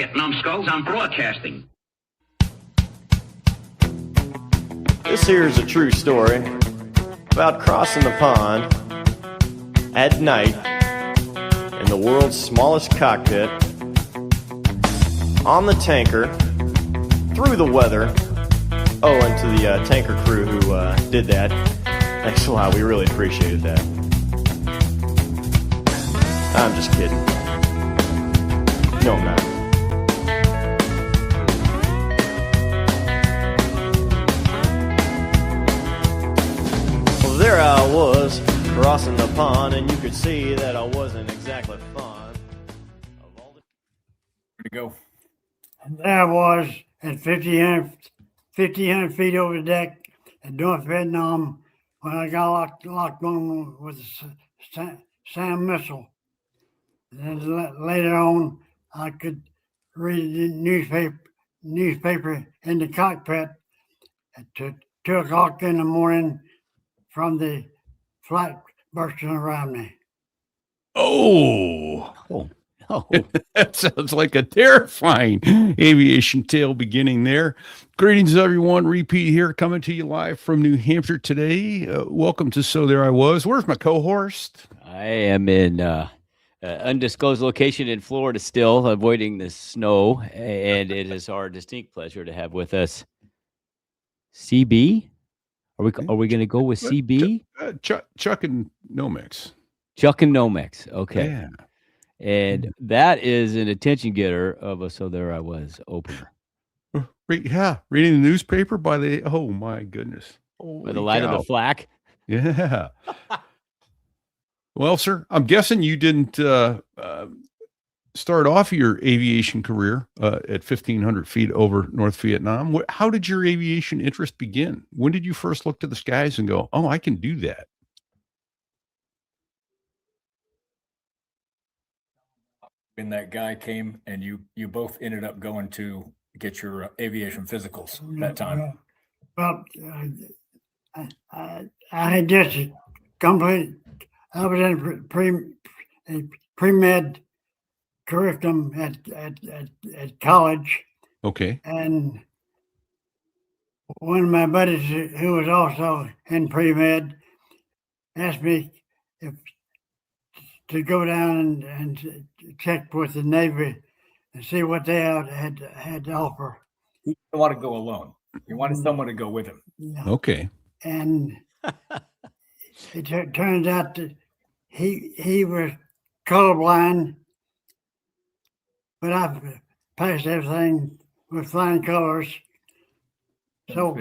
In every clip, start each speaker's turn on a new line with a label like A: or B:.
A: quiet, numbskulls. I'm broadcasting.
B: This here is a true story about crossing the pond at night in the world's smallest cockpit, on the tanker, through the weather. Oh, and to the tanker crew who did that, thanks a lot. We really appreciated that. I'm just kidding. No, I'm not. Well, there I was, crossing the pond, and you could see that I wasn't exactly fond of all the...
C: Where'd it go?
D: And there I was at 1,500 feet over the deck at North Vietnam when I got locked on with a SAM missile. And then later on, I could read the newspaper in the cockpit at 2 o'clock in the morning from the flight bursting around me.
C: Oh, that sounds like a terrifying aviation tale beginning there. Greetings, everyone. Repeat here, coming to you live from New Hampshire today. Welcome to So There I Was. Where's my co-host?
E: I am in undisclosed location in Florida still, avoiding the snow, and it is our distinct pleasure to have with us CB. Are we going to go with CB?
C: Chuck and Nomex.
E: Chuck and Nomex. Okay.
C: Yeah.
E: And that is an attention getter of a So There I Was opener.
C: Yeah, reading the newspaper by the, oh my goodness.
E: By the light of the flak.
C: Yeah. Well, sir, I'm guessing you didn't start off your aviation career at 1,500 feet over North Vietnam. How did your aviation interest begin? When did you first look to the skies and go, oh, I can do that?
F: When that guy came and you both ended up going to get your aviation physicals that time.
D: Well, I had just completed. I was in a pre-med curriculum at college.
C: Okay.
D: And one of my buddies who was also in pre-med asked me to go down and check with the Navy and see what they had to offer.
F: He didn't want to go alone. He wanted someone to go with him.
D: Yeah.
C: Okay.
D: And it turns out that he was colorblind, but I passed everything with flying colors. So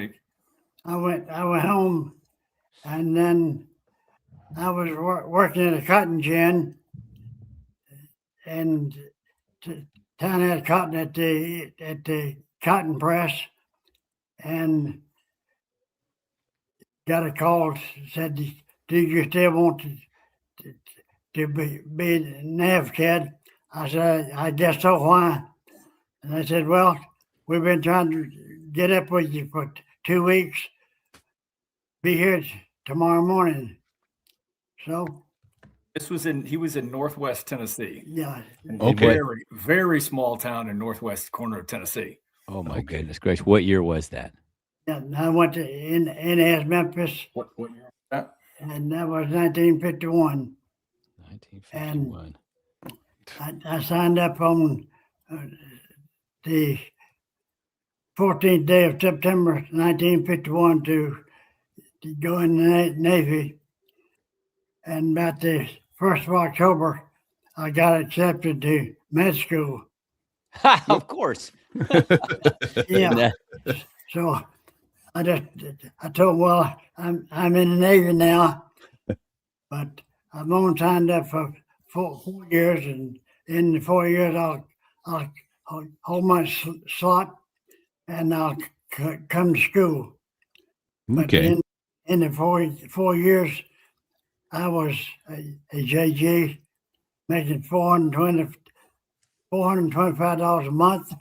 D: I went home, and then I was working at a cotton gin, and town had cotton at the cotton press, and got a call, said, do you still want to be a nav kid? I said, I guess so, why? And they said, well, we've been trying to get up with you for 2 weeks. Be here tomorrow morning. So
F: he was in Northwest Tennessee.
D: yeah.
C: Okay.
F: Very, very small town in Northwest corner of Tennessee.
E: Oh, my goodness gracious. What year was that?
D: Yeah, I went to NAS Memphis,
F: What year was that?
D: and that was 1951.
E: 1951.
D: I signed up on the 14th day of September 1951 to go in the Navy. And about the 1st of October, I got accepted to med school.
E: Of course.
D: Yeah. So I told him, well, I'm in the Navy now, but I'm only signed up for 4 years, and in the 4 years I'll hold my slot and I'll come to school.
C: Okay.
D: But in the 4 years, I was a JG, making $425 a month,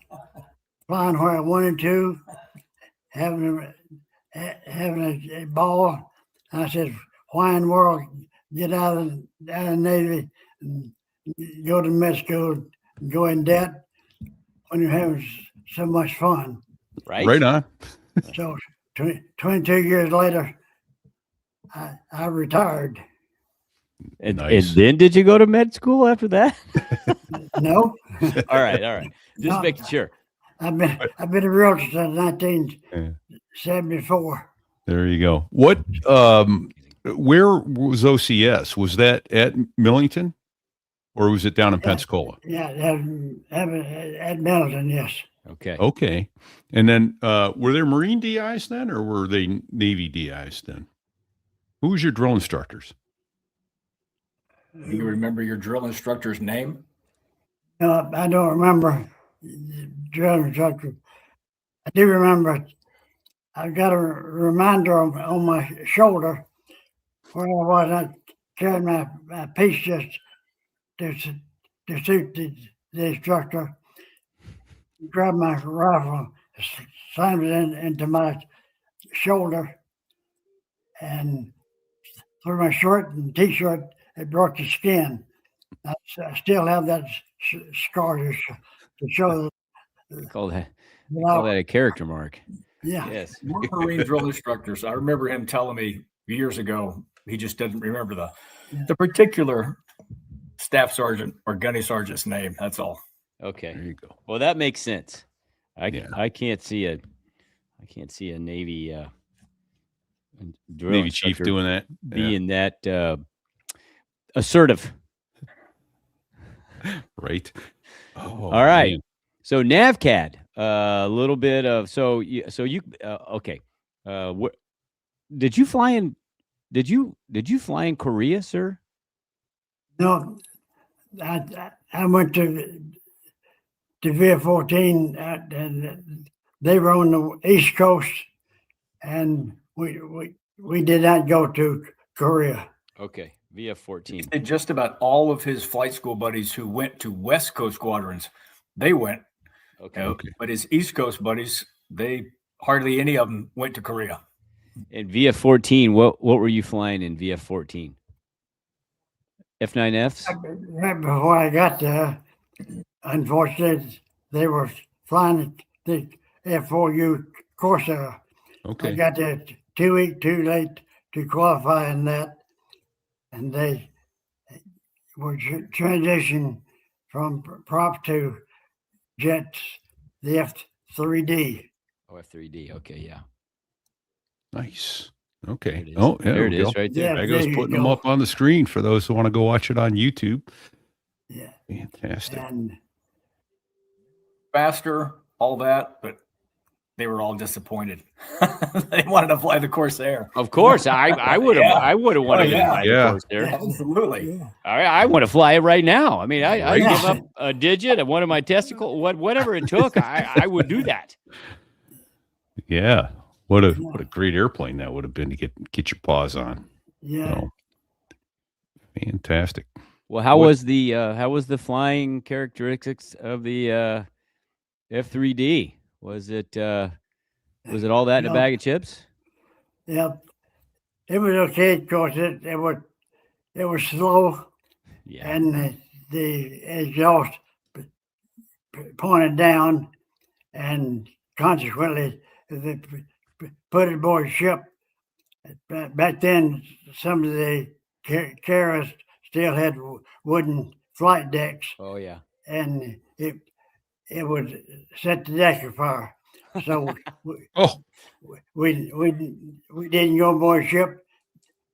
D: flying where I wanted to, having a ball. I said, why in the world get out of the Navy and go to med school and go in debt when you're having so much fun.
E: Right.
C: Right on.
D: So 22 years later, I retired.
E: And
C: Nice.
E: then did you go to med school after that?
D: No,
E: All right. All right. Just
D: No.
E: making sure.
D: I've been a realtor since 1974.
C: There you go. What? Where was OCS? Was that at Millington, or was it down in Pensacola?
D: Yeah, at Middleton, yes.
E: Okay.
C: Okay. And then were there Marine DIs then, or were they Navy DIs then? Who was your drill instructors?
F: Do you remember your drill instructor's name?
D: No, I don't remember the drill instructor. I do remember I've got a reminder on my shoulder where I was. I carried my piece just to suit the instructor. Grabbed my rifle, slammed it into my shoulder, and through my shirt and t-shirt, it broke the skin. I still have that scar to show that.
E: Call that a character mark.
D: Yeah.
E: Yes.
F: One Marine drill instructors. I remember him telling me years ago. He just doesn't remember the particular staff sergeant or gunny sergeant's name. That's all.
E: Okay.
C: There you go.
E: Well, that makes sense.
C: Yeah.
E: I can't see a Navy drill
C: Navy chief
E: instructor
C: doing that.
E: being that assertive.
C: Right. Oh,
E: All right.
C: man.
E: So NavCAD, a little bit of okay. Did you fly in? Did you fly in Korea, sir?
D: No, I went to VF-14, and they were on the East Coast, and we did not go to Korea.
E: Okay, VF-14.
F: And just about all of his flight school buddies who went to West Coast squadrons, they went.
E: Okay.
C: Okay.
F: But his East Coast buddies, they hardly any of them went to Korea.
E: And VF-14, what were you flying in VF-14? F9Fs?
D: Right before I got there, unfortunately, they were flying the F4U Corsair. I
C: Okay.
D: got there 2 weeks too late to qualify in that, and they were transitioned from prop to jets, the F3D.
E: Oh, F3D. Okay, yeah.
C: Nice.
E: There
C: Okay.
E: it is.
C: Oh, yeah,
E: there it
C: we
E: is,
C: go.
E: right there.
D: Yeah.
C: I was
D: there you
C: putting them
D: go.
C: up on the screen for those who want to go watch it on YouTube.
D: Yeah,
C: Fantastic.
D: and
F: Faster, all that, but they were all disappointed. They wanted to fly the Corsair.
E: Of course, I would have.
F: Yeah.
E: I would have wanted
F: yeah.
E: to fly
C: Yeah.
E: the Corsair.
F: Absolutely.
D: yeah,
E: I want to fly it right now. I mean, I
C: Right.
E: give up a digit and one of my testicles, whatever it took. I would do that.
C: Yeah. What a great airplane that would have been to get your paws on.
D: yeah.
C: So, fantastic.
E: Well, how
C: What-
E: was the flying characteristics of the F3D? Was it all that in a
D: No.
E: bag of chips?
D: Yeah, it was okay because it was slow,
E: Yeah.
D: and the exhaust pointed down, and consequently, if they put it aboard ship. Back then, some of the carriers still had wooden flight decks,
E: Oh yeah.
D: and it would set the deck afire. So
C: Oh,
D: we didn't go aboard ship,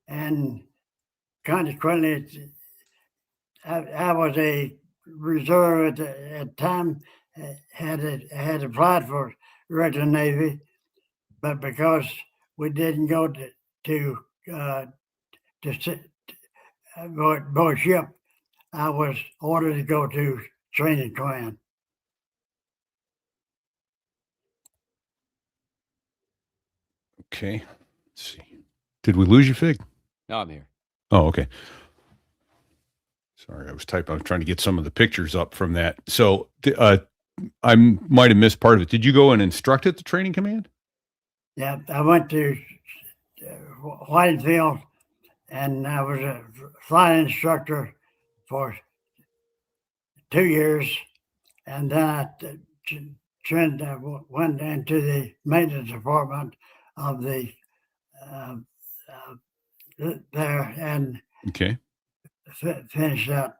D: and consequently, I was a reserve at the time. Had applied for regular Navy, but because we didn't go to aboard ship, I was ordered to go to training command.
C: okay. Let's see. Did we lose you, Fig?
E: No, I'm here.
C: Oh, okay. Sorry, I was typing. I was trying to get some of the pictures up from that. So I might have missed part of it. Did you go and instruct at the training command?
D: Yeah, I went to Whitefield, and I was a flying instructor for 2 years, and then I Trent went into the maintenance department of the there and
C: Okay.
D: finished out.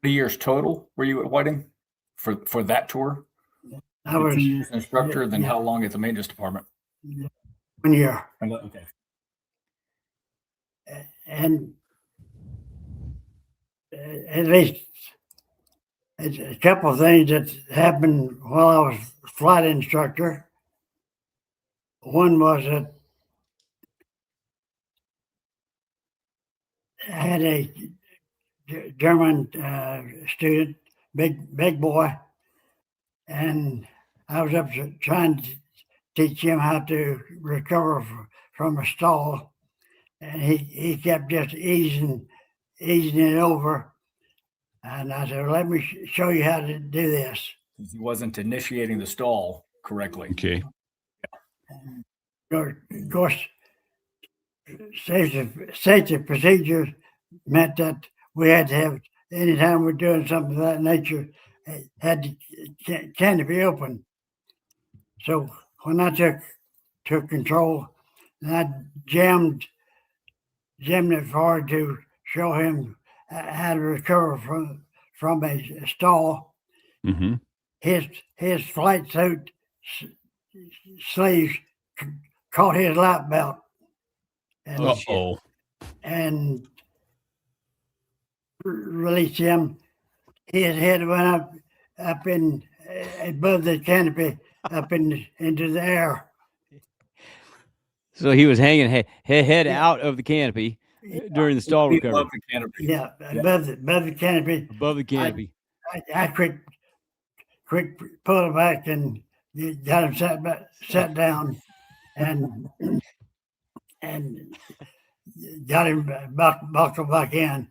F: The years total were you at Whiting for that tour?
D: I was
F: 2 years instructor, then
D: yeah.
F: how long at the maintenance department?
D: 1 year.
F: Okay.
D: And at least a couple of things that happened while I was flight instructor. One was that I had a German student, big boy, and I was up trying to teach him how to recover from a stall, and he kept just easing it over. And I said, let me show you how to do this.
F: He wasn't initiating the stall correctly.
C: Okay.
D: Of course, safety procedures meant that we had to have, anytime we're doing something of that nature, it had to canopy open. So when I took control, and I jammed it forward to show him how to recover from a stall.
C: Mm-hmm.
D: His flight suit sleeves caught his lap belt, and released him. His head went up in above the canopy, up into the air.
E: So he was hanging head out of the canopy during the stall recovery.
F: Above the canopy.
D: Yeah, above the canopy.
E: Above the canopy.
D: I quick pull it back and got him sat down and got him buckled back in.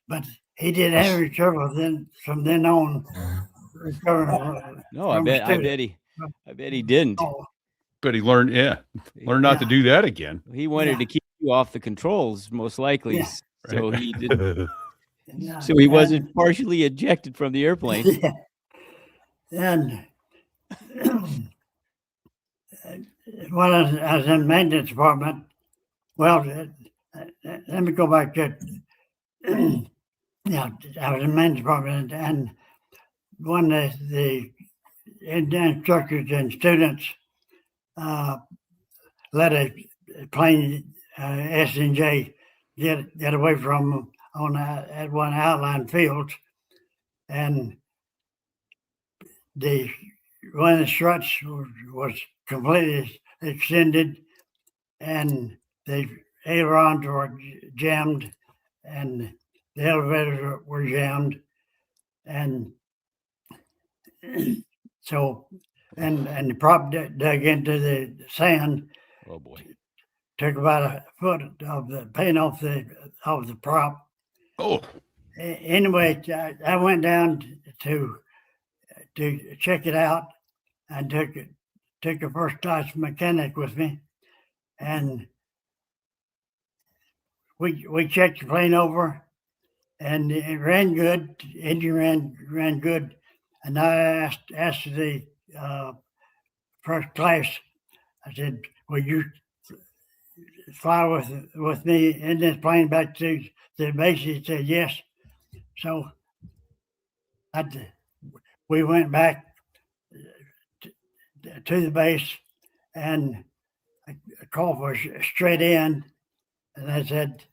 D: But he didn't have any trouble from then on recovering.
E: No, I bet he didn't.
C: But he learned not to do that again.
E: He wanted to keep you off the controls, most likely.
D: Yeah.
E: So he didn't. So he wasn't partially ejected from the airplane.
D: Yeah. And when I was in the maintenance department, well, let me go back to, I was in the maintenance department, and one of the instructors and students let a plane S&J get away from them at one outline field, and one of the struts was completely extended, and the ailerons were jammed, and the elevators were jammed, and so and the prop dug into the sand.
E: Oh boy!
D: Took about a foot of the paint off the prop.
C: Oh.
D: Anyway, I went down to check it out. I took a first class mechanic with me, and we checked the plane over, and it ran good. Engine ran good, and I asked the first class. I said, "Will you fly with me in this plane back to the base?" He said, "Yes." So we went back to the base, and I called for straight in, and I said,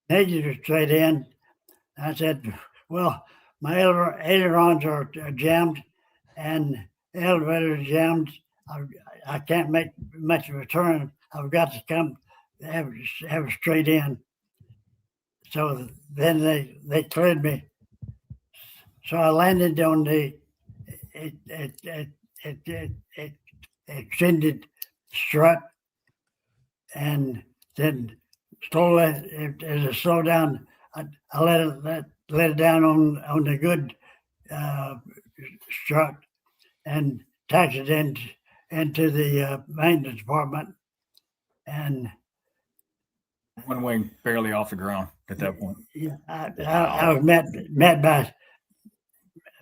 D: "Negative straight in." I said, "Well, my ailerons are jammed, and the elevator is jammed. I can't make much of a turn. I've got to come have a straight in." So then they cleared me. So I landed on the extended strut, and then slowly, as it slowed down, I let it down on the good strut and taxied into the maintenance department, and
F: One wing barely off the ground at that point.
D: yeah, I was met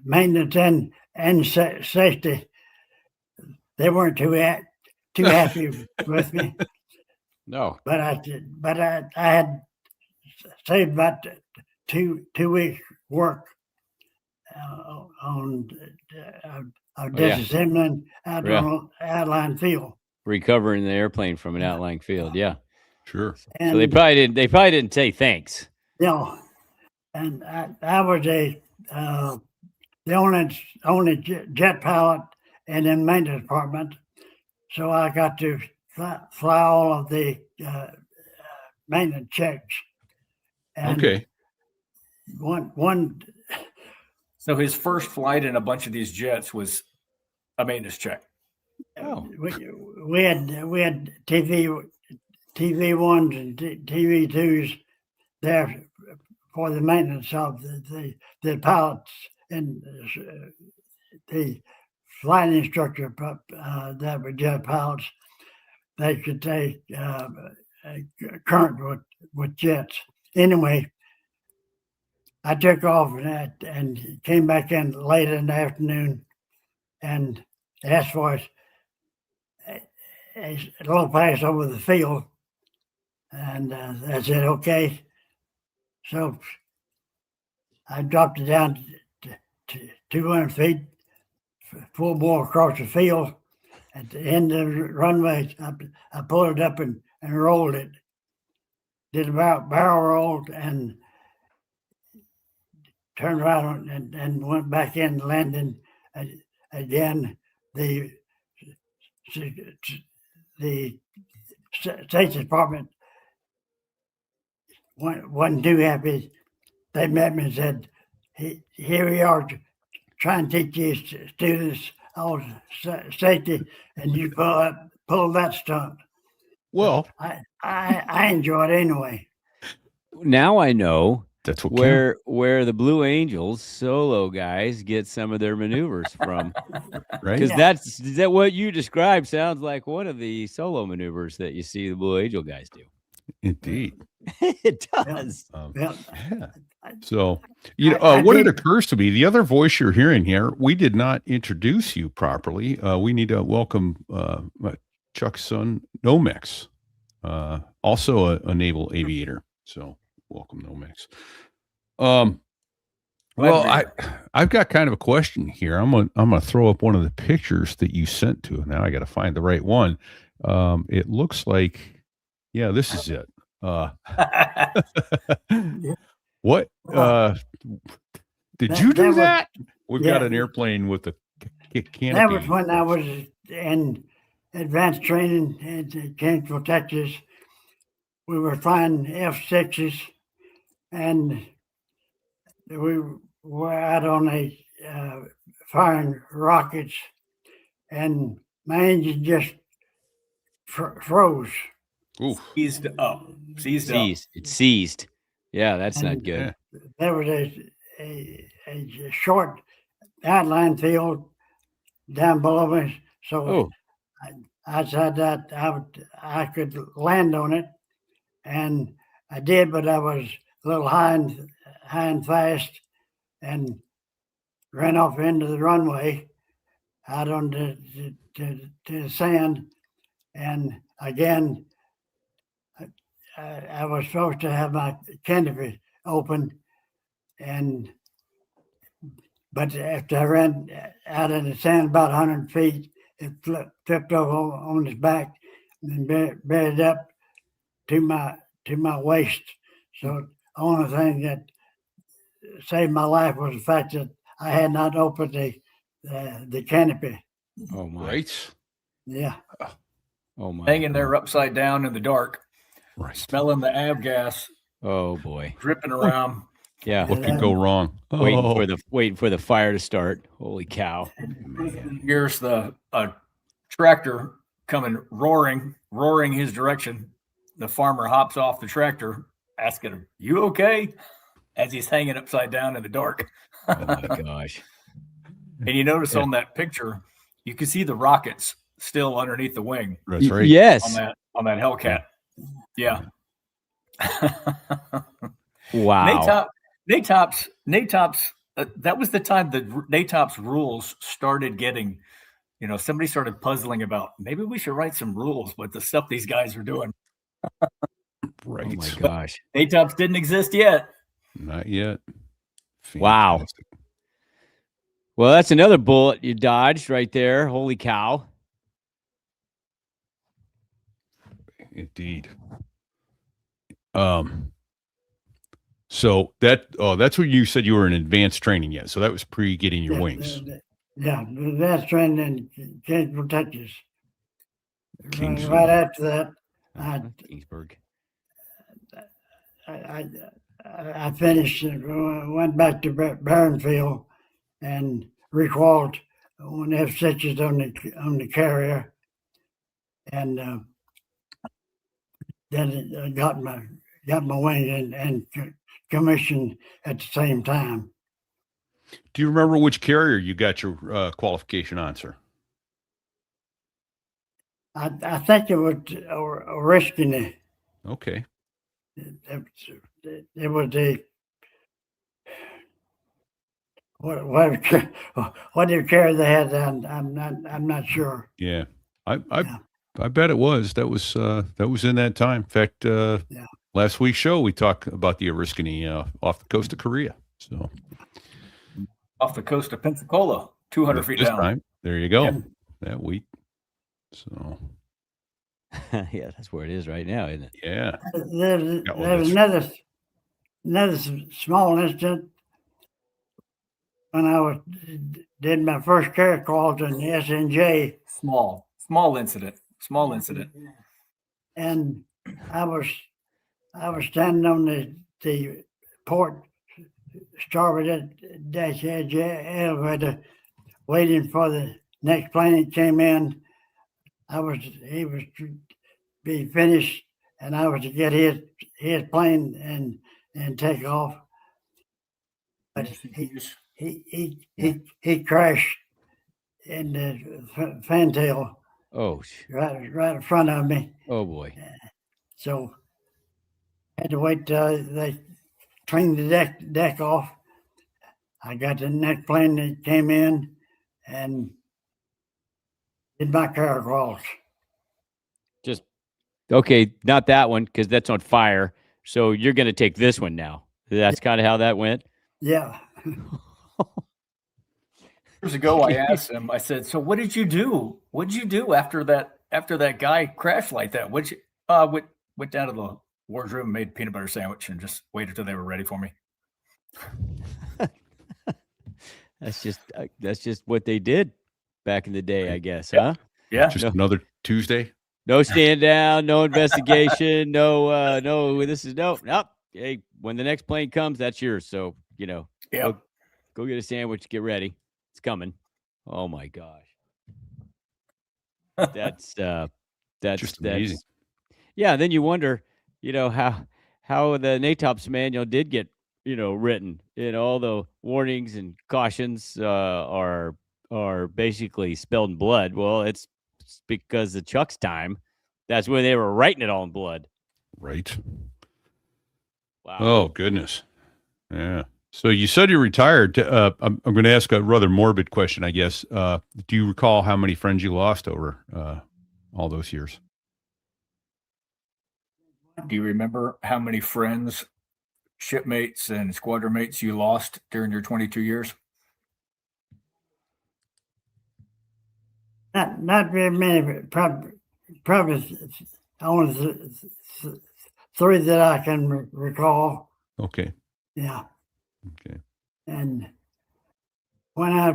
D: maintenance and safety, they weren't too happy with me.
E: No.
D: But I had saved about 2 weeks work on disassembling out on outline field.
E: Recovering the airplane from an outlying field. Yeah.
C: Sure.
D: And,
E: So they probably didn't say thanks.
D: No, and I was the only jet pilot in the maintenance department, so I got to fly all of the maintenance checks. And
C: Okay.
D: One.
F: So his first flight in a bunch of these jets was a maintenance check.
E: Oh.
D: We had TV1s and TV2s there for the maintenance of the pilots and the flight instructor that were jet pilots. They could take current with jets. Anyway, I took off and came back in late in the afternoon and asked for a little pass over the field. And I said, okay. So I dropped it down to 200 feet, full bore across the field. At the end of the runway, I pulled it up and rolled it. Did a barrel roll and turned around and went back in landing again. The State Department wasn't too happy. They met me and said, here we are trying to teach these students all safety, and you pull that stunt.
C: Well,
D: I enjoy it anyway.
E: Now I know
C: that's what
E: where the Blue Angels solo guys get some of their maneuvers from.
C: right?
E: Because that what you described sounds like one of the solo maneuvers that you see the Blue Angel guys do.
C: Indeed.
E: It does.
D: Yeah.
C: So, what it occurs to me, the other voice you're hearing here, we did not introduce you properly. We need to welcome Chuck's son, Nomex, also a naval aviator. So, welcome, Nomex. Well, I've got kind of a question here. I'm gonna throw up one of the pictures that you sent to. Now I got to find the right one. It looks like, yeah, this is it. What did you do that? We've got an airplane with a canopy.
D: That was when I was in advanced training in Kansas, Texas. We were flying F-6s, and we were out on a firing rockets, and my engine just froze.
C: Ooh.
F: Seized up.
E: It's seized. Yeah, that's not good.
D: There was a short outline field down below me, so I said that I could land on it, and I did, but I was a little high and fast, and ran off into the runway out on the sand, and again. I was supposed to have my canopy open, but after I ran out in the sand about 100 feet, it flipped over on its back and buried up to my waist. So the only thing that saved my life was the fact that I had not opened the canopy.
E: Oh my!
C: Right?
D: Yeah.
E: Oh my!
F: Hanging there upside down in the dark.
C: Right.
F: Smelling the avgas.
E: Oh boy.
F: Dripping around.
E: Yeah.
C: What could go wrong?
E: Waiting for the fire to start. Holy cow.
F: Here's the tractor coming roaring his direction. The farmer hops off the tractor, asking him, "You okay?" As he's hanging upside down in the dark.
E: Oh my gosh.
F: And you notice on that picture, you can see the rockets still underneath the wing.
C: That's right.
E: Yes.
F: On that Hellcat. Yeah.
E: Wow.
F: Nate Top's that was the time the NATOPS rules started getting, somebody started puzzling about maybe we should write some rules with the stuff these guys are doing.
C: Right.
E: Oh my gosh.
F: NATOPS didn't exist yet.
C: Not yet.
E: Wow.
C: Fantastic.
E: Well, that's another bullet you dodged right there. Holy cow.
C: Indeed. So that's what you said you were in advanced training yet. So that was pre getting your wings.
D: Yeah, that's training in James Texas.
C: Kingsville.
D: Right after that,
E: Kingsburg.
D: I finished, went back to Barronfield and requalified on F-6s on the carrier, and then I got my wing and commissioned at the same time.
C: Do you remember which carrier you got your qualification on, sir?
D: I think it was Oriskany.
C: Okay.
D: It was the what carrier they had. I'm not sure.
C: Yeah. I bet it was. That was in that time. In fact, last week's show we talked about the Oriskany off the coast of Korea. So
F: off the coast of Pensacola, 200 feet down.
C: Time. There you go.
D: Yeah.
C: That week. So
E: Yeah, that's where it is right now, isn't it?
C: yeah.
D: There's another small incident when I did my first carrier calls in the SNJ.
F: Small incident.
D: And I was standing on the port starboard dash edge elevator, waiting for the next plane that came in. He was to be finished, and I was to get his plane and take off. But he crashed in the fantail.
E: Oh,
D: right in front of me.
E: oh boy.
D: So I had to wait till they cleaned the deck off. I got the next plane that came in and did my carrier calls.
E: Just okay, not that one because that's on fire. So you're going to take this one now. That's kind of how that went.
D: Yeah.
F: Years ago, I asked him. I said, "So what did you do? What did you do after that guy crashed like that? Went down to the wardrobe and made a peanut butter sandwich and just waited till they were ready for me."
E: That's just what they did back in the day, I guess, huh?
F: Yeah.
C: Just another Tuesday.
E: No stand down, no investigation, no. This is nope. Hey, when the next plane comes, that's yours. So
F: Yeah.
E: go get a sandwich. Get ready. It's coming. Oh my gosh. That's
C: Just amazing.
E: Yeah. Then you wonder, how the NATOPS manual did get, written. All the warnings and cautions are basically spelled in blood. Well, it's because of Chuck's time. That's when they were writing it all in blood.
C: Right.
E: Wow.
C: Oh goodness. Yeah. So you said you retired. I'm going to ask a rather morbid question, I guess. Do you recall how many friends you lost over all those years?
F: Do you remember how many friends, shipmates, and squadron mates you lost during your 22 years?
D: Not very many, but probably only three that I can recall.
C: Okay.
D: Yeah.
C: Okay.
D: And when I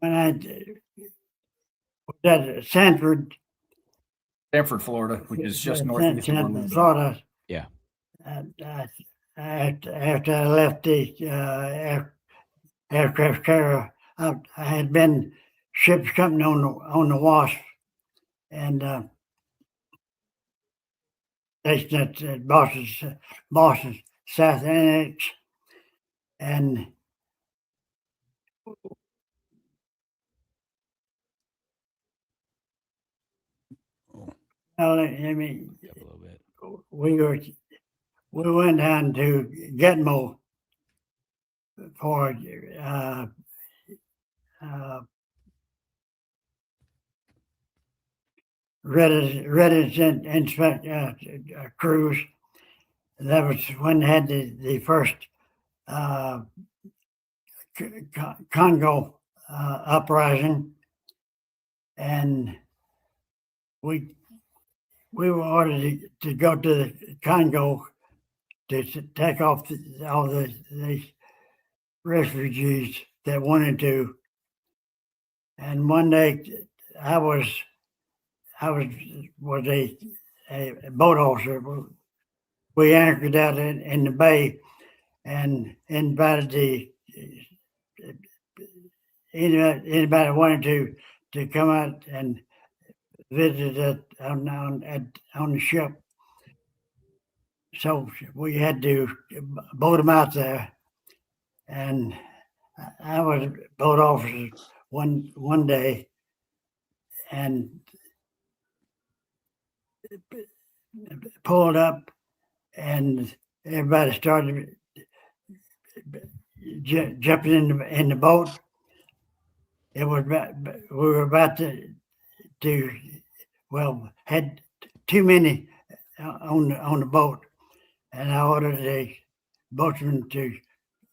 D: was at Sanford,
F: Florida, which is just northeast of Orlando.
D: Florida.
E: Yeah.
D: After I left the aircraft carrier, I had been ship's company on the Wasp, and stationed at Boston South Annex, and I mean,
E: A little bit.
D: we went down to Gitmo for resident inspect crews. That was when they had the first Congo uprising, and we were ordered to go to the Congo to take off all the refugees that wanted to. And one day, I was a boat officer. We anchored out in the bay and invited anybody wanted to come out and visit it on the ship. So we had to boat them out there, and I was a boat officer one day, and pulled up, and everybody started jumping in the boat. It was we were about to had too many on the boat, and I ordered the boatman to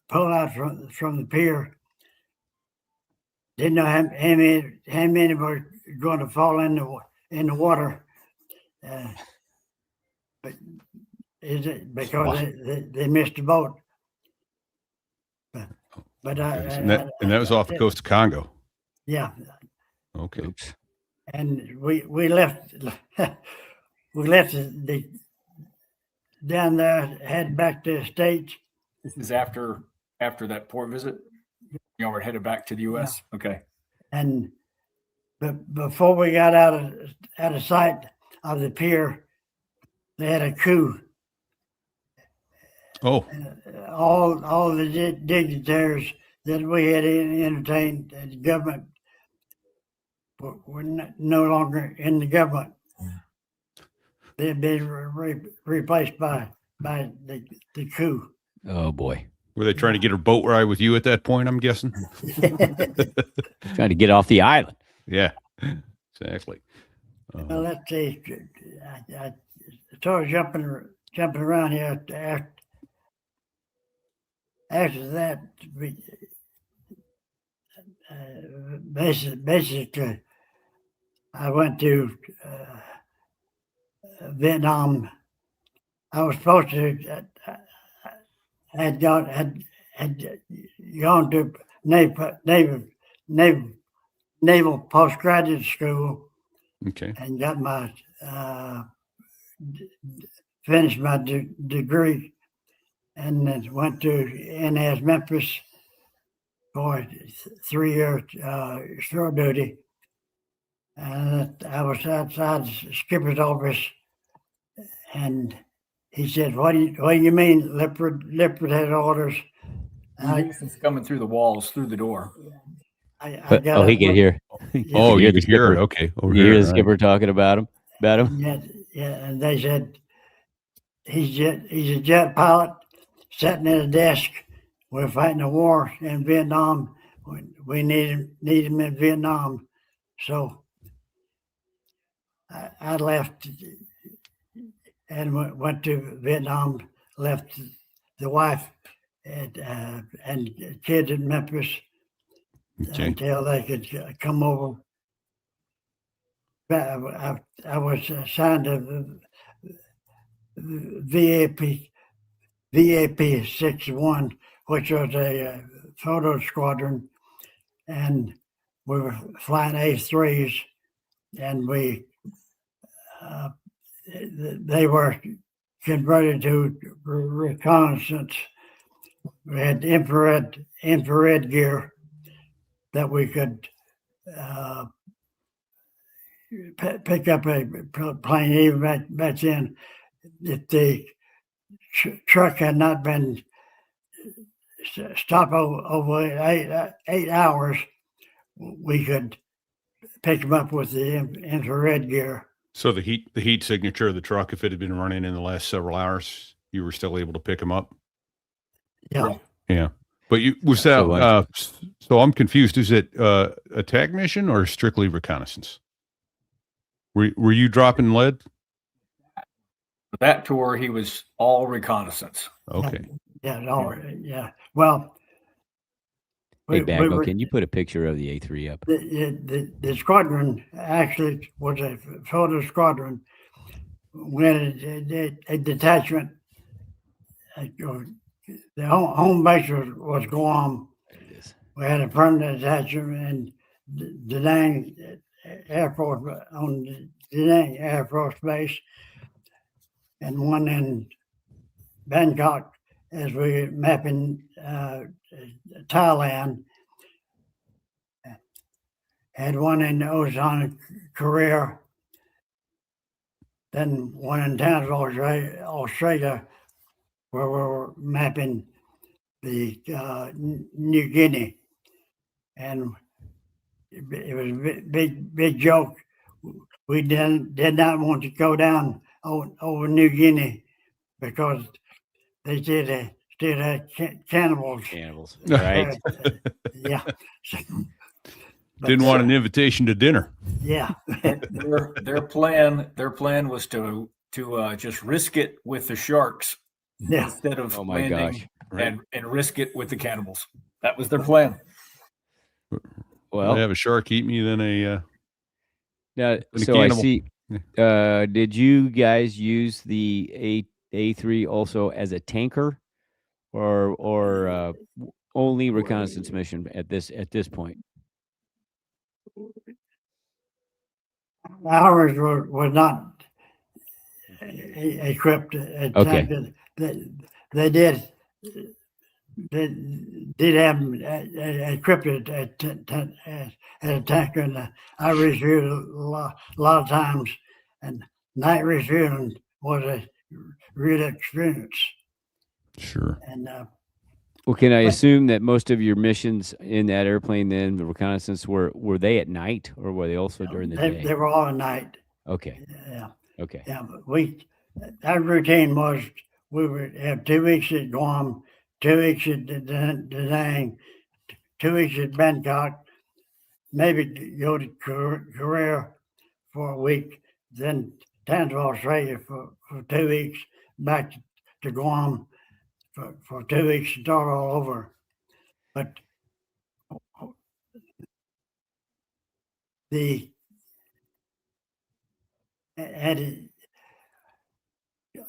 D: pull out from the pier. Didn't know how many were going to fall in the water, but because they missed the boat. But
C: and that was off the coast of Congo.
D: Yeah.
C: Okay.
E: Oops.
D: And we left the down there, head back to the States.
F: This is after that port visit. You were headed back to the U.S. Yeah. Okay.
D: And before we got out of sight of the pier, they had a coup.
C: Oh.
D: All the dignitaries that we had entertained at the government were no longer in the government. They had been replaced by the coup.
E: Oh boy.
C: Were they trying to get a boat ride with you at that point, I'm guessing?
E: Trying to get off the island.
C: Yeah, exactly.
D: Well, let's see. I started jumping around here after that. Basically, I went to Vietnam. I was supposed to had gone to Naval postgraduate school.
C: Okay.
D: And got my finished my degree, and then went to NAS Memphis for 3-year shore duty. And I was outside the skipper's office, and he said, "What do you mean, Lippert had orders?"
F: It's coming through the walls, through the door.
E: He can hear.
C: Oh, you could hear it. Okay.
E: You hear the skipper talking about him?
D: Yeah, and they said he's a jet pilot sitting at a desk. We're fighting a war in Vietnam. We need him in Vietnam. So I left and went to Vietnam. Left the wife and kids in Memphis. Okay. Until they could come over. I was assigned to VAP 61, which was a photo squadron, and we were flying A3s, and they were converted to reconnaissance. We had infrared gear that we could pick up a plane even back then. If the truck had not been stopped over 8 hours, we could pick them up with the infrared gear.
C: So the heat signature of the truck, if it had been running in the last several hours, you were still able to pick them up?
D: Yeah.
C: Yeah. But you was that
E: So,
C: so I'm confused. Is it a tag mission or strictly reconnaissance? Were you dropping lead?
F: That tour, he was all reconnaissance.
C: Okay.
D: Yeah, no, yeah. Well,
E: Hey,
D: we
E: Bagwell,
D: were,
E: can you put a picture of the A3 up?
D: the squadron actually was a photo squadron when a detachment, the home base was Guam.
E: There it is.
D: We had a permanent detachment in Da Nang Air Force, on Da Nang Air Force Base, and one in Bangkok as we were mapping Thailand. Had one in Osan, Korea, then one in Townsville, Australia, where we were mapping the New Guinea. And it was a big joke. We did not want to go down over New Guinea because they still had cannibals.
E: Cannibals, right?
D: Yeah.
C: Didn't want an invitation to dinner.
D: Yeah.
F: Their plan was to just risk it with the sharks
D: Yeah.
F: instead of
E: Oh my
F: landing
E: gosh.
F: and risk it with the cannibals. That was their plan.
C: Well,
E: Well,
C: have a shark eat me than a
E: now,
C: a
E: so I
C: cannibal.
E: see. Did you guys use the A3 also as a tanker, or only reconnaissance mission at this point?
D: Ours was not equipped at
E: Okay.
D: times. They did have equipped at a tanker, and I reviewed a lot of times, and night reviewing was a real experience.
C: Sure.
D: And
E: Well, can I
D: But-
E: assume that most of your missions in that airplane, then the reconnaissance, were they at night, or were they also during the
D: they
E: day?
D: were all at night.
E: Okay.
D: Yeah.
E: Okay.
D: Yeah, but our routine was we would have 2 weeks at Guam, 2 weeks at Da Nang, 2 weeks at Bangkok, maybe go to Korea for a week, then down to Australia for 2 weeks, back to Guam for 2 weeks, and start all over. But the had a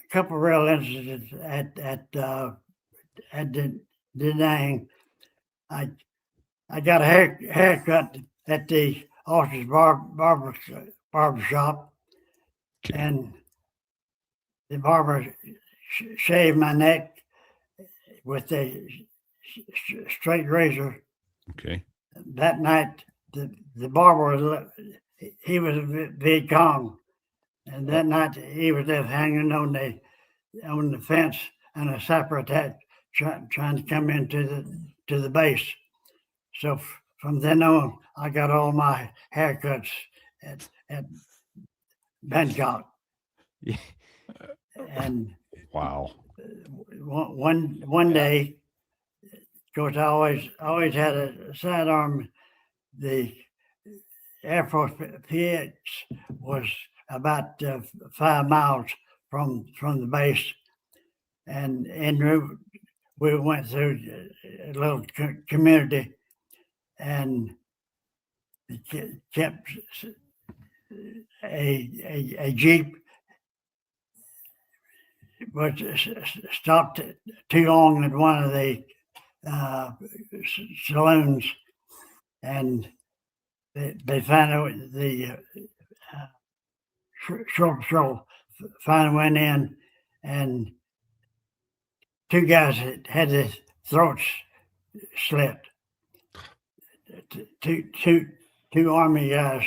D: couple of real incidents at Da Nang. I got a haircut at the officer's barber shop,
C: Okay.
D: and the barber shaved my neck with a straight razor.
C: Okay.
D: That night, the barber he was a Viet Cong, and that night he was left hanging on the fence, and a sapper attack trying to come into the base. So from then on, I got all my haircuts at Bangkok.
E: Yeah.
D: And
C: Wow.
D: one day, of course, I always had a sidearm. The Air Force PX was about 5 miles from the base, and en route we went through a little community, and it kept a jeep was stopped too long at one of the saloons, and they found out the short patrol finally went in, and 2 guys had their throats slit. Two Army guys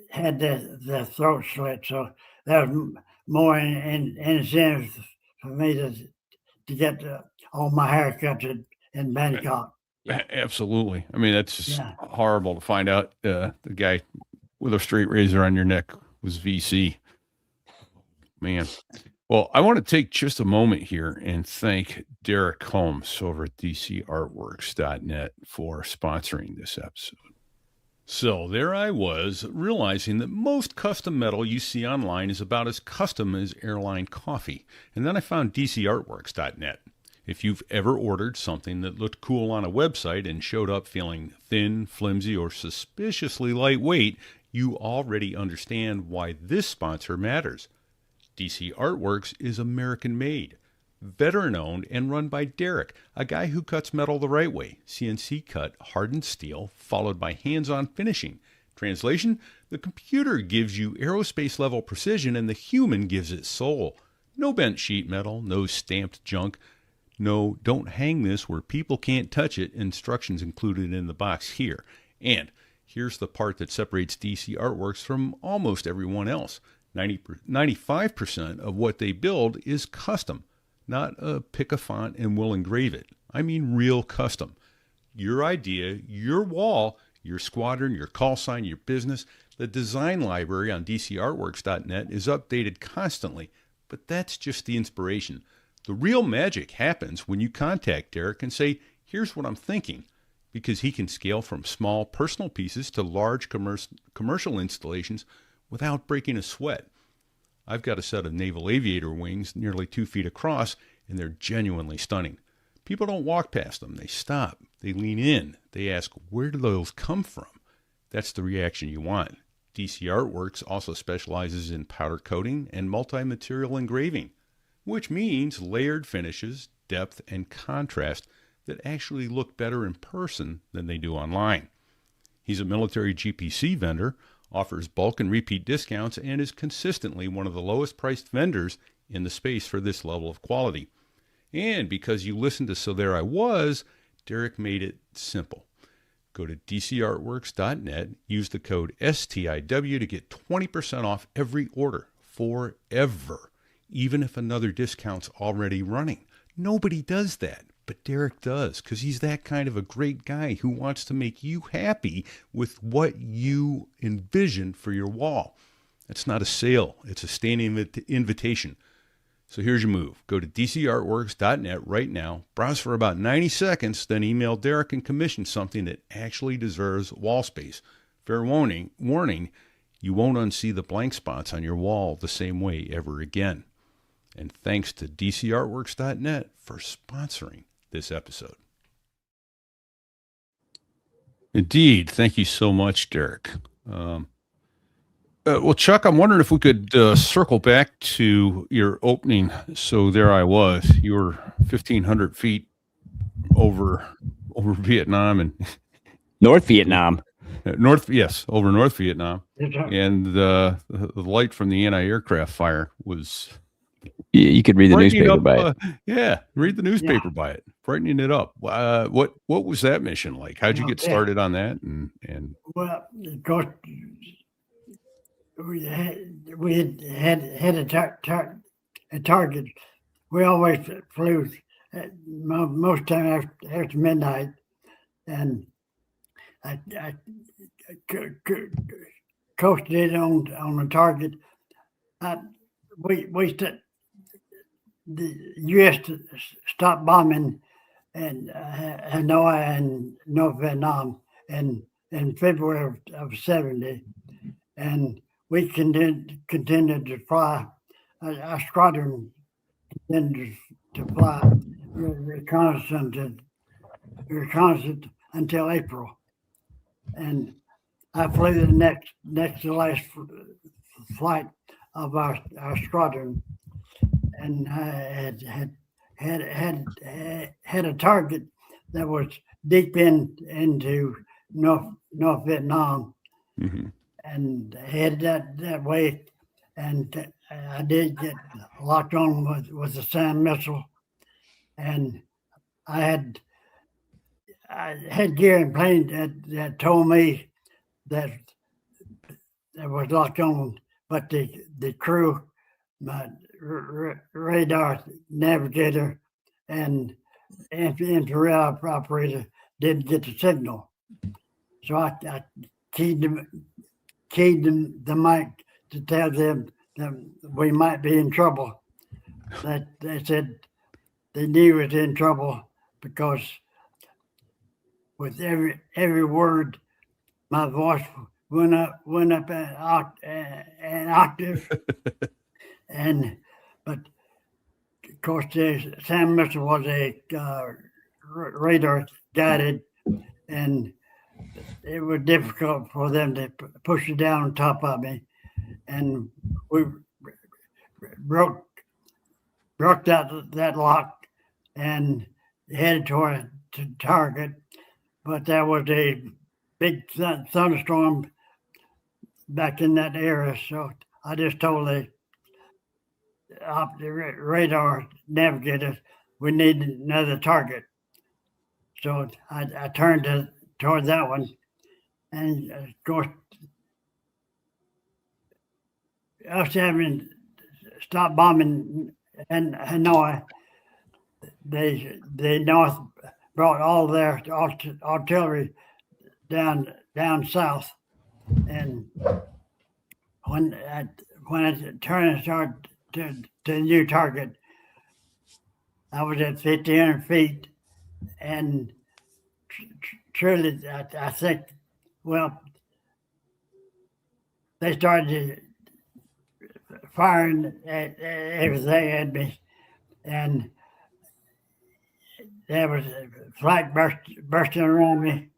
D: had their throats slit, so that was more incentive for me to get all my haircuts in Bangkok.
C: Absolutely. I mean, that's just
D: Yeah.
C: horrible to find out the guy with a straight razor on your neck was VC. Man. Well, I want to take just a moment here and thank Derek Holmes over at dcartworks.net for sponsoring this episode. So there I was, realizing that most custom metal you see online is about as custom as airline coffee. And then I found dcartworks.net. If you've ever ordered something that looked cool on a website and showed up feeling thin, flimsy, or suspiciously lightweight, you already understand why this sponsor matters. DC Artworks is American-made, veteran-owned, and run by Derek, a guy who cuts metal the right way, CNC cut, hardened steel, followed by hands-on finishing. Translation, the computer gives you aerospace-level precision and the human gives it soul. No bent sheet metal, no stamped junk. No, don't hang this where people can't touch it. Instructions included in the box here. And here's the part that separates DC Artworks from almost everyone else. 95% of what they build is custom, not a pick a font and we'll engrave it. I mean real custom. Your idea, your wall, your squadron, your call sign, your business. The design library on dcartworks.net is updated constantly, but that's just the inspiration. The real magic happens when you contact Derek and say, here's what I'm thinking, because he can scale from small personal pieces to large commercial installations without breaking a sweat. I've got a set of Naval Aviator wings nearly 2 feet across, and they're genuinely stunning. People don't walk past them. They stop. They lean in. They ask, where do those come from? That's the reaction you want. DC Artworks also specializes in powder coating and multi-material engraving, which means layered finishes, depth, and contrast that actually look better in person than they do online. He's a military GPC vendor, offers bulk and repeat discounts, and is consistently one of the lowest priced vendors in the space for this level of quality. And because you listened to So There I Was, Derek made it simple. Go to dcartworks.net, use the code STIW to get 20% off every order forever, even if another discount's already running. Nobody does that. But Derek does, because he's that kind of a great guy who wants to make you happy with what you envision for your wall. That's not a sale. It's a standing invitation. So here's your move. Go to dcartworks.net right now, browse for about 90 seconds, then email Derek and commission something that actually deserves wall space. Fair warning, you won't unsee the blank spots on your wall the same way ever again. And thanks to dcartworks.net for sponsoring this episode. Indeed. Thank you so much, Derek. Well, Chuck, I'm wondering if we could circle back to your opening. So there I was. You were 1,500 feet over Vietnam and
E: North Vietnam.
C: over North Vietnam. And the light from the anti-aircraft fire was...
E: You could read the newspaper by it.
C: Yeah, read the newspaper by it, brightening it up. What was that mission like? How'd you get started on that? And
D: Well, of course, we had a target. We always flew most time after midnight, and I coasted it on the target. The U.S. stopped bombing and Hanoi and North Vietnam in February of 70, and we continued to fly. Our squadron continued to fly reconnaissance until April, and I flew the next to last flight of our squadron, and I had a target that was deep into North Vietnam,
C: mm-hmm.
D: and headed that way, and I did get locked on with the SAM missile, and I had gear and plane that told me that was locked on, but the crew, my radar navigator and infrared operator didn't get the signal. So I keyed the mic to tell them that we might be in trouble. that they said they knew it was in trouble because with every word, my voice went up an octave, but of course the SAM missile was a radar guided, and it was difficult for them to push it down on top of me, and we broke that lock and headed toward the target. But there was a big thunderstorm back in that area, so I just told the radar navigator we need another target. So I turned toward that one, and of course, us having stopped bombing in Hanoi, the North brought all their artillery down south, and when I turned and started to the new target, I was at 1,500 feet, and truly, I think, well, they started firing at everything at me, and there was a flak bursting around me,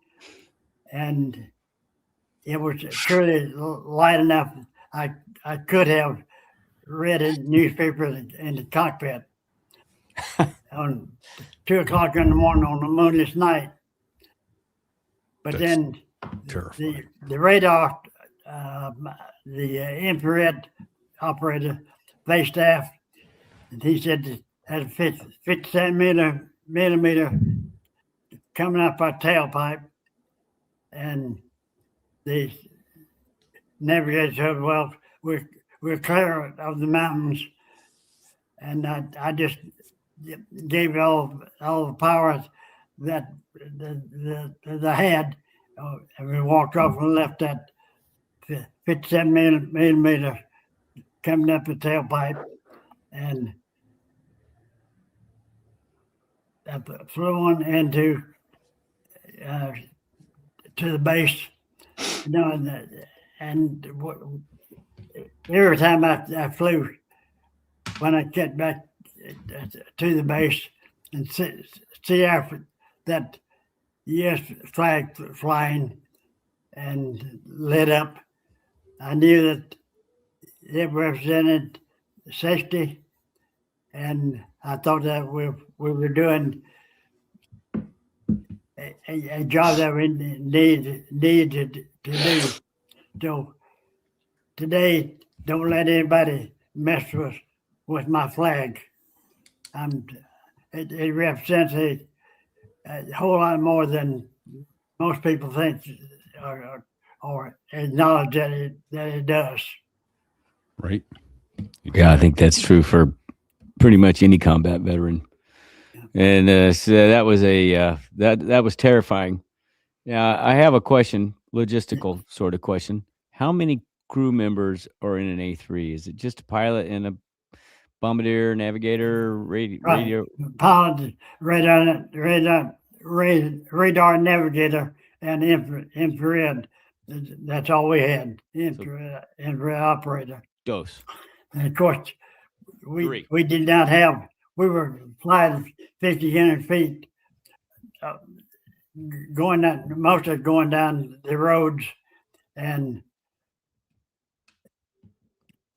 D: and it was truly light enough. I could have read a newspaper in the cockpit on 2:00 in the morning on a moonless night. But
C: That's
D: then
C: terrifying.
D: the radar, the infrared operator, base staff, and he said it had a 57 millimeter coming up our tailpipe, and the navigator said, "Well, we're clear of the mountains," and I just gave all the power that the had, and we walked off and left that 57 millimeter coming up the tailpipe, and I flew on into to the base, you know, and every time I flew, when I get back to the base and see after that U.S. flag flying and lit up, I knew that it represented safety, and I thought that we were doing a job that we needed to do. So today, don't let anybody mess with my flag. It represents a whole lot more than most people think or acknowledge that it does.
C: Right.
E: Yeah, I think that's true for pretty much any combat veteran. And so that was that was terrifying. Now, I have a question, logistical sort of question. How many crew members are in an A3? Is it just a pilot and a bombardier, navigator, radio?
D: Pilot, radar navigator, and infrared. That's all we had. Infrared operator.
E: Dose.
D: And of course, we did not have. We were flying 1,500 feet, mostly going down the roads, and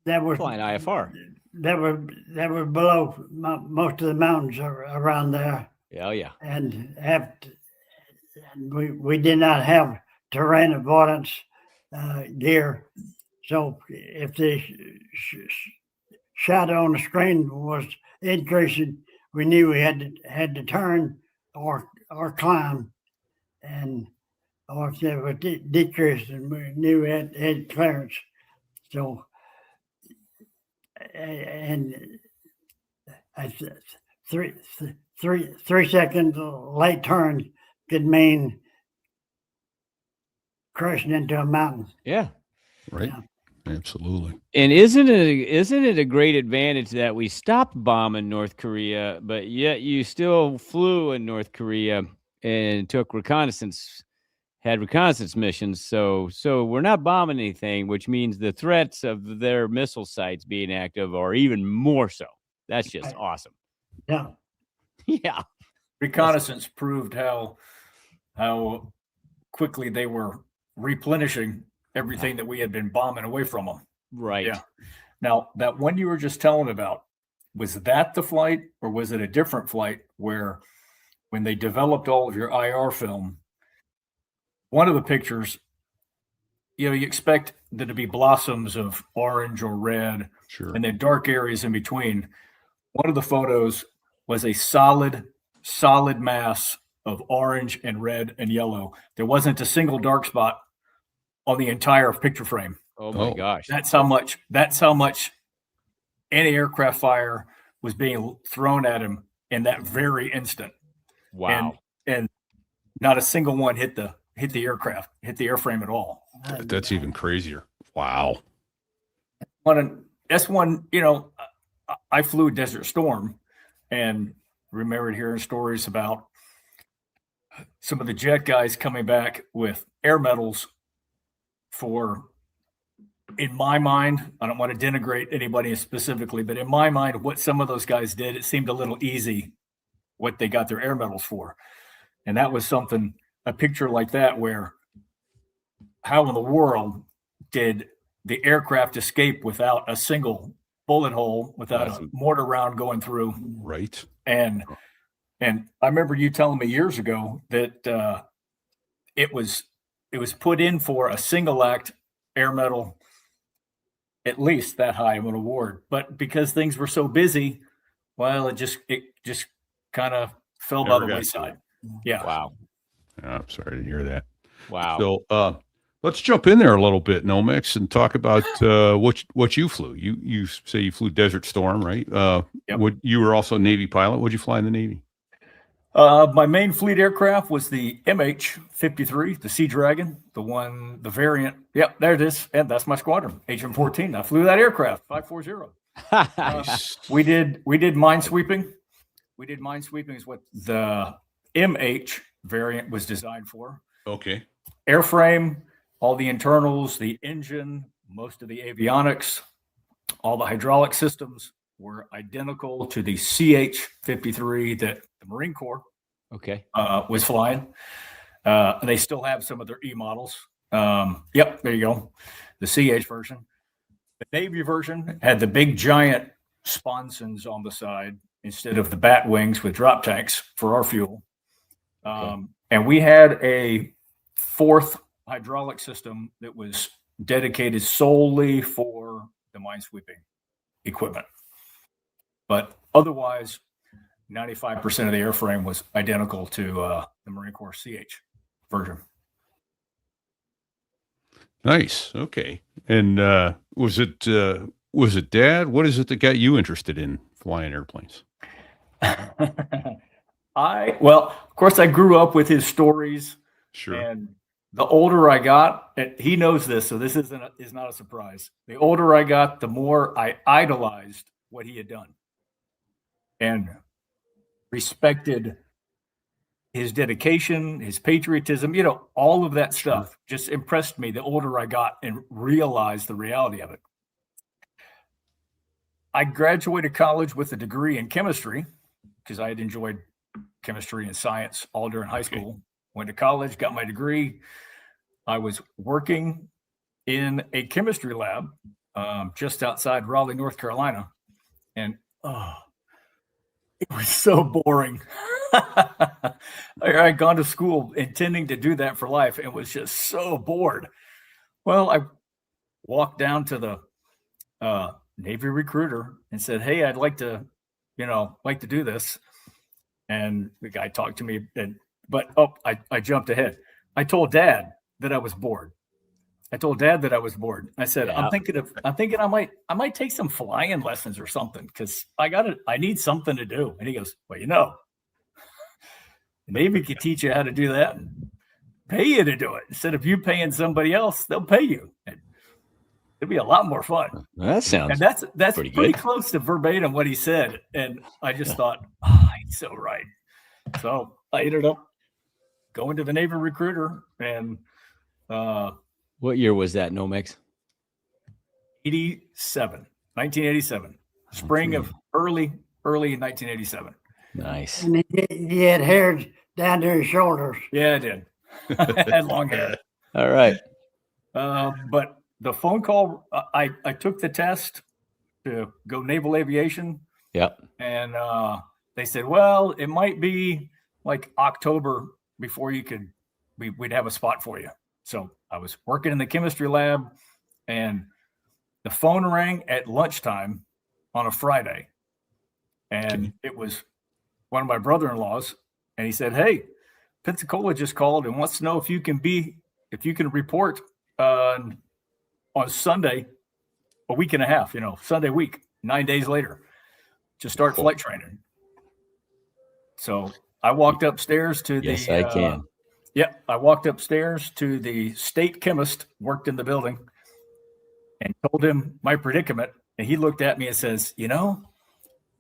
D: that was
E: flying IFR.
D: That were below most of the mountains around there.
E: Oh yeah.
D: And we did not have terrain avoidance gear, so if the shadow on the screen was increasing, we knew we had to turn or climb, and or if it was decreasing, we knew we had clearance. So, and a 3 second late turn could mean crashing into a mountain.
E: Yeah.
C: Right. Absolutely.
E: And isn't it a great advantage that we stopped bombing North Korea, but yet you still flew in North Korea and took had reconnaissance missions. So we're not bombing anything, which means the threats of their missile sites being active are even more so. That's just awesome.
D: Yeah.
E: Yeah.
F: Reconnaissance proved how quickly they were replenishing everything that we had been bombing away from them.
E: Right.
F: Yeah. Now, that one you were just telling about, was that the flight, or was it a different flight where when they developed all of your IR film, one of the pictures, you expect there to be blossoms of orange or red,
C: Sure.
F: and then dark areas in between. One of the photos was a solid mass of orange and red and yellow. There wasn't a single dark spot on the entire picture frame.
E: Oh my gosh.
F: That's how much anti-aircraft fire was being thrown at him in that very instant.
E: Wow.
F: And not a single one hit the aircraft, hit the airframe at all.
C: That's even crazier. Wow.
F: That's one, I flew Desert Storm and remembered hearing stories about some of the jet guys coming back with air medals for, in my mind, I don't want to denigrate anybody specifically, but in my mind, what some of those guys did, it seemed a little easy what they got their air medals for. And that was something, a picture like that, where how in the world did the aircraft escape without a single bullet hole, without a mortar round going through?
C: Right.
F: And I remember you telling me years ago that it was put in for a single act air medal, at least that high of an award. But because things were so busy, well, it just kind of fell by the wayside. Yeah.
E: Wow.
C: I'm sorry to hear that.
E: Wow.
C: So let's jump in there a little bit, Nomex, and talk about what you flew. You say you flew Desert Storm, right?
F: Yep.
C: You were also a Navy pilot. What'd you fly in the Navy?
F: My main fleet aircraft was the MH-53, the Sea Dragon, the variant. Yep, there it is. And that's my squadron, HM-14. I flew that aircraft, 540.
C: Nice.
F: We did minesweeping. Minesweeping is what the MH variant was designed for.
C: Okay.
F: Airframe, all the internals, the engine, most of the avionics, all the hydraulic systems were identical to the CH-53 that the Marine Corps was flying. And they still have some of their E models. Yep, there you go. The CH version. The Navy version had the big giant sponsons on the side instead of the bat wings with drop tanks for our fuel. And we had a fourth hydraulic system that was dedicated solely for the minesweeping equipment. But otherwise, 95% of the airframe was identical to the Marine Corps CH version.
C: Nice. Okay. And was it Dad? What is it that got you interested in flying airplanes?
F: Of course, I grew up with his stories.
C: Sure.
F: And the older I got, and he knows this, so this is not a surprise. The older I got, the more I idolized what he had done and respected his dedication, his patriotism, all of that stuff just impressed me the older I got and realized the reality of it. I graduated college with a degree in chemistry because I had enjoyed chemistry and science all during high school. Went to college, got my degree. I was working in a chemistry lab just outside Raleigh, North Carolina. And it was so boring. I had gone to school intending to do that for life and was just so bored. Well, I walked down to the Navy recruiter and said, "Hey, I'd like to do this." And the guy talked to me, I jumped ahead. I told Dad that I was bored. I said,
E: Yeah.
F: I'm thinking I might take some flying lessons or something because I need something to do. And he goes, "Well, Navy could teach you how to do that and pay you to do it. Instead of you paying somebody else, they'll pay you." And It'd be a lot more fun.
E: That sounds.
F: And that's
E: pretty
F: pretty
E: good.
F: close to verbatim what he said. And I just thought, oh, he's so right. So I ended up going to the Navy recruiter, and
E: What year was that, Nomex?
F: 1987, spring of early 1987.
E: Nice.
D: And he had hair down to his shoulders.
F: Yeah, I did. I had long hair.
E: All right.
F: But the phone call, I took the test to go naval aviation,
E: Yep.
F: and they said, well, it might be like October before we'd have a spot for you. So I was working in the chemistry lab, and the phone rang at lunchtime on a Friday, and it was one of my brother-in-laws, and he said, hey, Pensacola just called and wants to know if you can report on Sunday, a week and a half, Sunday week, 9 days later, to start flight training. So I walked upstairs to
E: Yes, I can.
F: I walked upstairs to the state chemist, worked in the building, and told him my predicament. And he looked at me and says,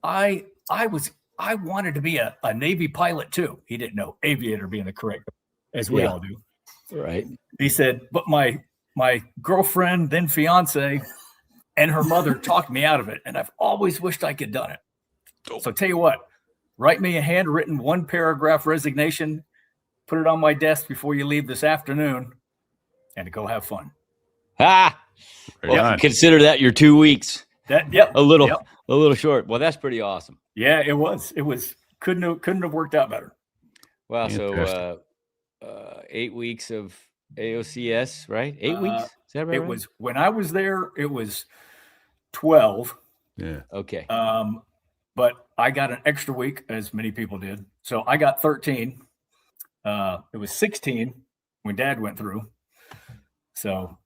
F: I wanted to be a Navy pilot too. He didn't know aviator being the correct, as we all do.
E: Right.
F: He said, but my girlfriend, then fiance, and her mother talked me out of it. And I've always wished I could done it. So tell you what, write me a handwritten 1-paragraph resignation, put it on my desk before you leave this afternoon, and go have fun.
E: Well, consider that your 2 weeks. A little short. Well, that's pretty awesome.
F: Yeah, it was. It was couldn't have worked out better.
E: Wow. So 8 weeks of AOCS, right? 8 weeks. Is that right?
F: It was when I was there. It was 12.
C: Yeah.
E: Okay.
F: But I got an extra week, as many people did. So I got 13. It was 16 when Dad went through. So,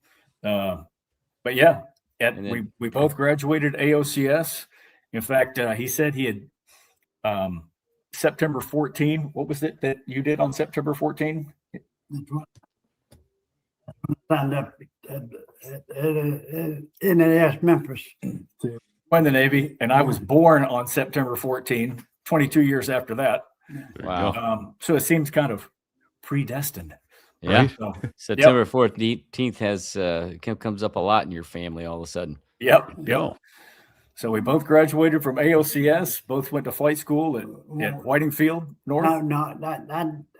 F: but yeah, we both graduated AOCS. In fact, he said he had September 14. What was it that you did on September 14?
D: Signed up at NAS Memphis.
F: To join the Navy, and I was born on September 14, 22 years after that.
E: Wow.
F: So it seems kind of predestined.
E: Yeah.
F: Right? So,
E: September 14th comes up a lot in your family all of a sudden.
F: Yep.
C: Yo.
F: So we both graduated from AOCS, both went to flight school at Whitingfield North.
D: No,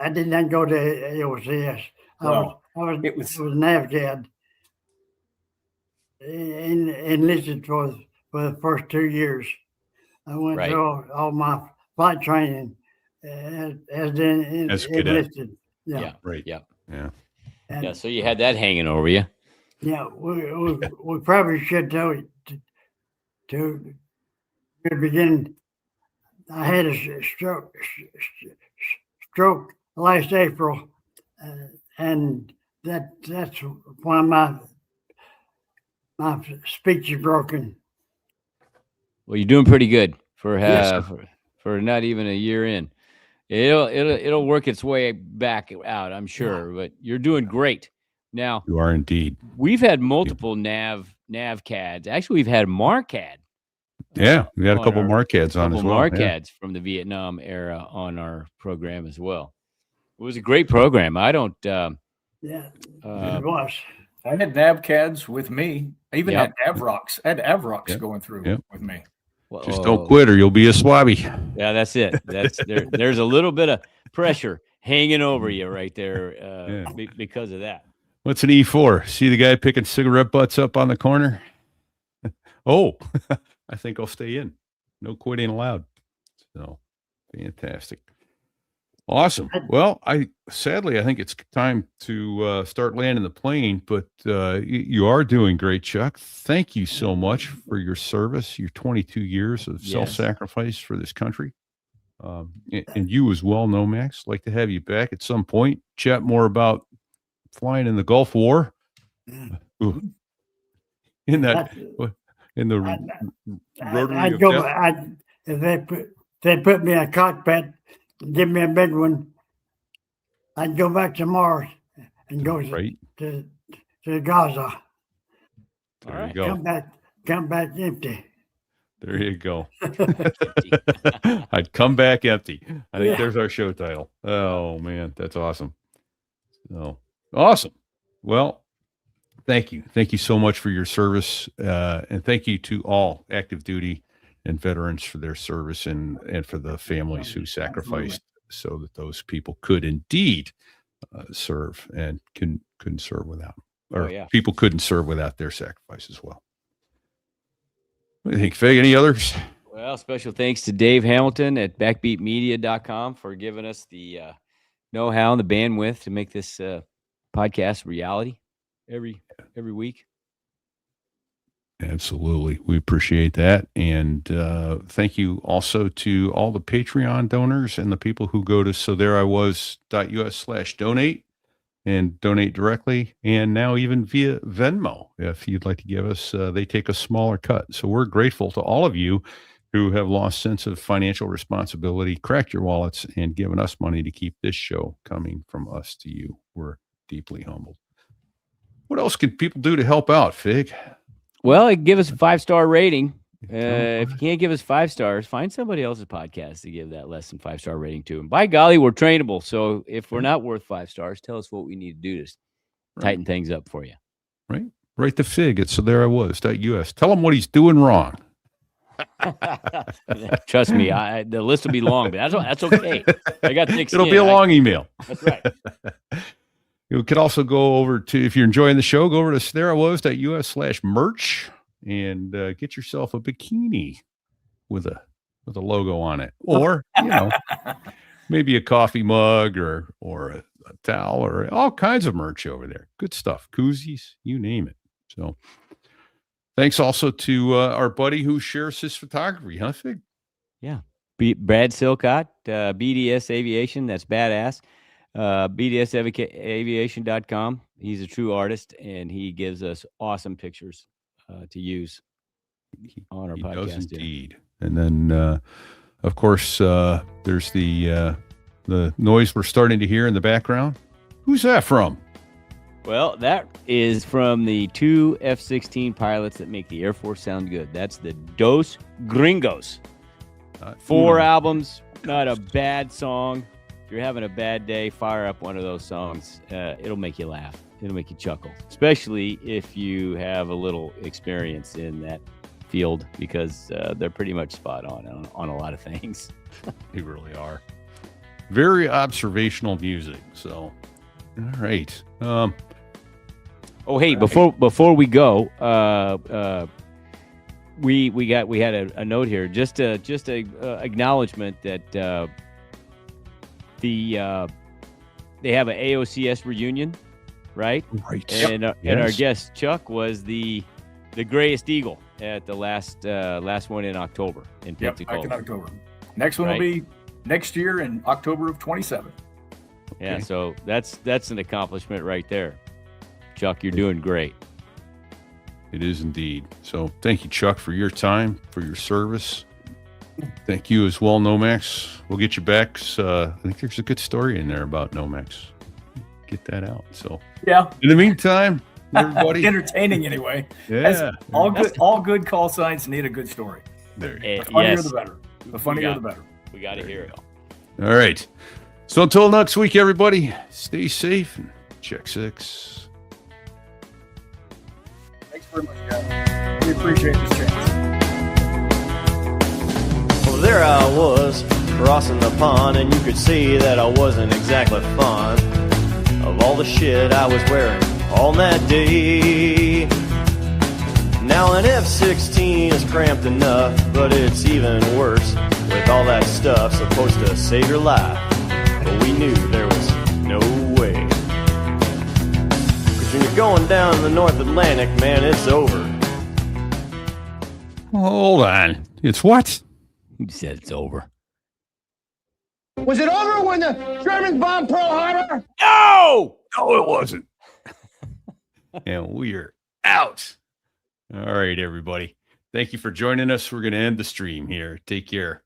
D: I did not go to AOCS. I was NAVCAD. Enlisted for the first 2 years. I went through all my flight training as enlisted.
E: Yeah.
C: Right.
E: Yeah.
C: Yeah.
D: And,
E: So you had that hanging over you.
D: yeah, we probably should tell you to the beginning. I had a stroke last April, and that's why my speech is broken.
E: Well, you're doing pretty good for not even a year in. It'll work its way back out, I'm sure, but you're doing great. Now,
C: You are indeed.
E: we've had multiple NavCads. Actually, we've had MARCAD.
C: Yeah. We had a couple
E: our-
C: MARCADs on as well. Yeah.
E: MARCADs from the Vietnam era on our program as well. It was a great program. I don't.
D: Yeah, it was.
F: I had NAVCADs with me. I even
E: Yep.
F: had AVROCs. I had AVROCs
C: Yep.
F: going through
C: Yep.
F: with me.
C: Just don't quit or you'll be a swabby.
E: Yeah, that's it. There's a little bit of pressure hanging over you right there because of that.
C: What's an E4? See the guy picking cigarette butts up on the corner? Oh, I think I'll stay in. No quitting allowed. So fantastic. Awesome. Well, I think it's time to start landing the plane, but you are doing great, Chuck. Thank you so much for your service, your 22 years of self-sacrifice for this country. And you as well, Nomex. Like to have you back at some point, chat more about flying in the Gulf War. Ooh. In the rotary
D: I'd
C: of
D: go.
C: death.
D: If they put me in a cockpit, give me a big one, I'd go back to Mars and go
C: Right.
D: to Gaza.
C: There you go.
D: Come back empty.
C: There you go. I'd come back empty. I think there's our show title. Oh man, that's awesome. So awesome. Well, thank you. Thank you so much for your service. And thank you to all active duty and veterans for their service and for the families who sacrificed so that those people could indeed serve and couldn't serve without, or people couldn't serve without their sacrifice as well. What do you think, Fig? Any others?
E: Well, special thanks to Dave Hamilton at backbeatmedia.com for giving us the know-how and the bandwidth to make this podcast reality every week.
C: Absolutely. We appreciate that. And thank you also to all the Patreon donors and the people who go to sothereiwas.us/donate and donate directly. And now even via Venmo, if you'd like to give us, they take a smaller cut. So we're grateful to all of you who have lost sense of financial responsibility, cracked your wallets, and given us money to keep this show coming from us to you. We're deeply humbled. What else can people do to help out, Fig?
E: Well, give us a 5-star rating. If you can't give us 5 stars, find somebody else's podcast to give that less than 5-star rating to. And by golly, we're trainable. So if we're not worth 5 stars, tell us what we need to do to tighten things up for you.
C: Right. Write the Fig at sothereiwas.us. Tell him what he's doing wrong.
E: Trust me, the list will be long, but that's okay. I got thick skin.
C: It'll be a long email.
E: That's right.
C: You could also go over to, if you're enjoying the show, go over to sothereiwas.us/merch and get yourself a bikini with a logo on it, or maybe a coffee mug or a towel or all kinds of merch over there. Good stuff, koozies, you name it. So, thanks also to our buddy who shares his photography, huh, Fig?
E: Yeah, Brad Silcott, BDS Aviation. That's badass. BDSaviation.com. He's a true artist, and he gives us awesome pictures to use on our podcast.
C: Does indeed. And then, of course, there's the noise we're starting to hear in the background. Who's that from?
E: Well, that is from the 2 F-16 pilots that make the Air Force sound good. That's the Dos Gringos. 4 albums, not a bad song. If you're having a bad day, fire up one of those songs. It'll make you laugh. It'll make you chuckle, especially if you have a little experience in that field, because they're pretty much spot on a lot of things.
C: They really are. Very observational music. So, all right.
E: Hey, before we go, we had a note here, just a acknowledgement that they have an AOCS reunion, right?
C: Right.
E: And our guest Chuck was the grayest eagle at the last one in October in Pensacola.
F: Back in October. Next one will be next year in October of 27.
E: Yeah, so that's an accomplishment right there. Chuck, you're doing great.
C: It is indeed. So thank you, Chuck, for your time, for your service. Thank you as well, Nomex. We'll get you back. I think there's a good story in there about Nomex. Get that out. So in the meantime, everybody,
F: entertaining anyway.
C: Yeah.
F: All good call signs need a good story.
C: There you
F: The funnier the better. The funnier the better.
E: We got to hear it.
C: All right. So until next week, everybody, stay safe and check 6.
F: Thanks very much, guys. We appreciate this chance.
B: Well, there I was, crossing the pond, and you could see that I wasn't exactly fond of all the shit I was wearing on that day. Now an F-16 is cramped enough, but it's even worse with all that stuff supposed to save your life. But we knew there was no way. 'Cause when you're going down the North Atlantic, man, it's over.
C: Hold on. It's what?
E: You said it's over.
G: Was it over when the Germans bombed Pearl Harbor?
E: No!
C: No, it wasn't. And we're out. All right, everybody. Thank you for joining us. We're going to end the stream here. Take care.